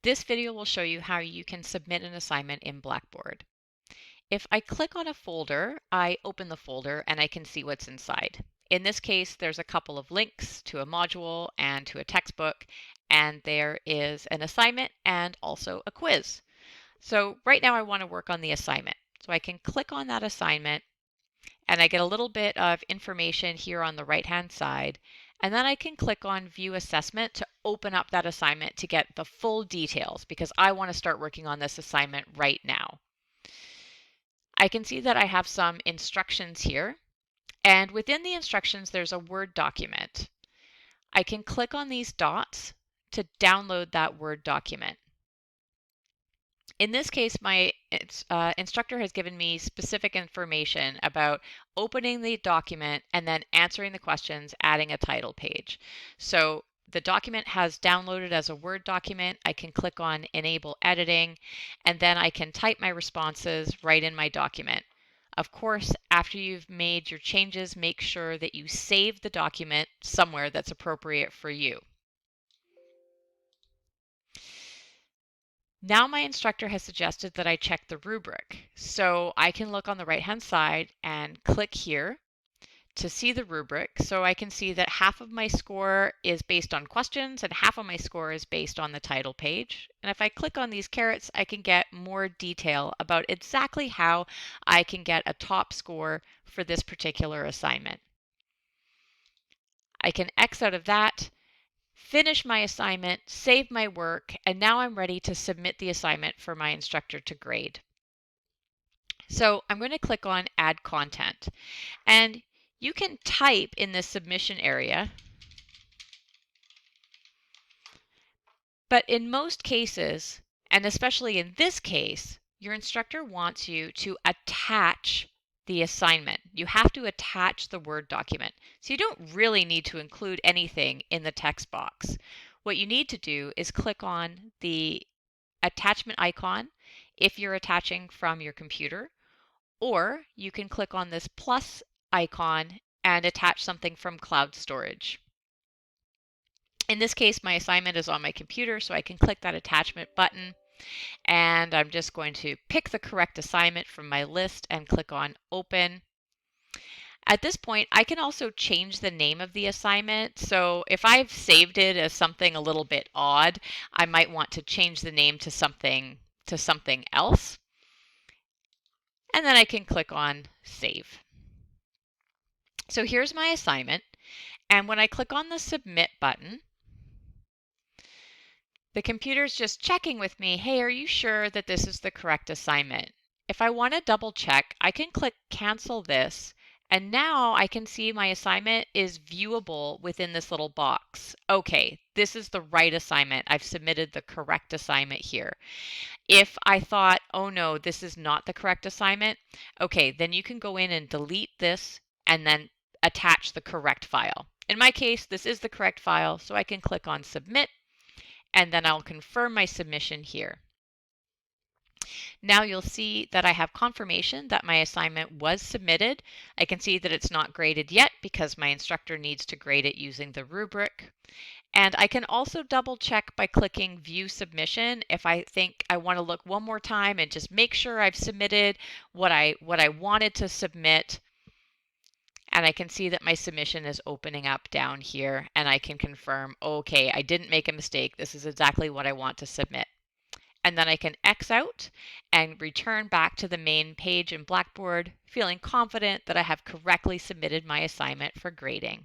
This video will show you how you can submit an assignment in Blackboard. If I click on a folder, I open the folder and I can see what's inside. In this case, there's a couple of links to a module and to a textbook, and there is an assignment and also a quiz. So right now I want to work on the assignment. So I can click on that assignment and I get a little bit of information here on the right-hand side. And then I can click on View Assessment to open up that assignment to get the full details because I want to start working on this assignment right now. I can see that I have some instructions here, and within the instructions there's a Word document. I can click on these dots to download that Word document. In this case, my instructor has given me specific information about opening the document and then answering the questions, adding a title page. So the document has downloaded as a Word document. I can click on Enable Editing, and then I can type my responses right in my document. Of course, after you've made your changes, make sure that you save the document somewhere that's appropriate for you. Now my instructor has suggested that I check the rubric. So I can look on the right-hand side and click here to see the rubric. So I can see that half of my score is based on questions and half of my score is based on the title page. And if I click on these carrots, I can get more detail about exactly how I can get a top score for this particular assignment. I can X out of that, finish my assignment, save my work, and now I'm ready to submit the assignment for my instructor to grade. So I'm going to click on Add Content, and you can type in this submission area, but in most cases, and especially in this case, your instructor wants you to attach the assignment. You have to attach the Word document. So you don't really need to include anything in the text box. What you need to do is click on the attachment icon if you're attaching from your computer, or you can click on this plus icon and attach something from cloud storage. In this case, my assignment is on my computer, so I can click that attachment button. And I'm just going to pick the correct assignment from my list and click on Open. At this point, I can also change the name of the assignment. So if I've saved it as something a little bit odd, I might want to change the name to something else. And then I can click on Save. So here's my assignment. And when I click on the Submit button, the computer's just checking with me, hey, are you sure that this is the correct assignment? If I want to double check, I can click Cancel This, and now I can see my assignment is viewable within this little box. Okay, this is the right assignment. I've submitted the correct assignment here. If I thought, oh no, this is not the correct assignment, okay, then you can go in and delete this and then attach the correct file. In my case, this is the correct file, so I can click on Submit, and then I'll confirm my submission here. Now you'll see that I have confirmation that my assignment was submitted. I can see that it's not graded yet because my instructor needs to grade it using the rubric. And I can also double check by clicking View Submission if I think I want to look one more time and just make sure I've submitted what I wanted to submit. And I can see that my submission is opening up down here, and I can confirm, okay, I didn't make a mistake. This is exactly what I want to submit. And then I can X out and return back to the main page in Blackboard, feeling confident that I have correctly submitted my assignment for grading.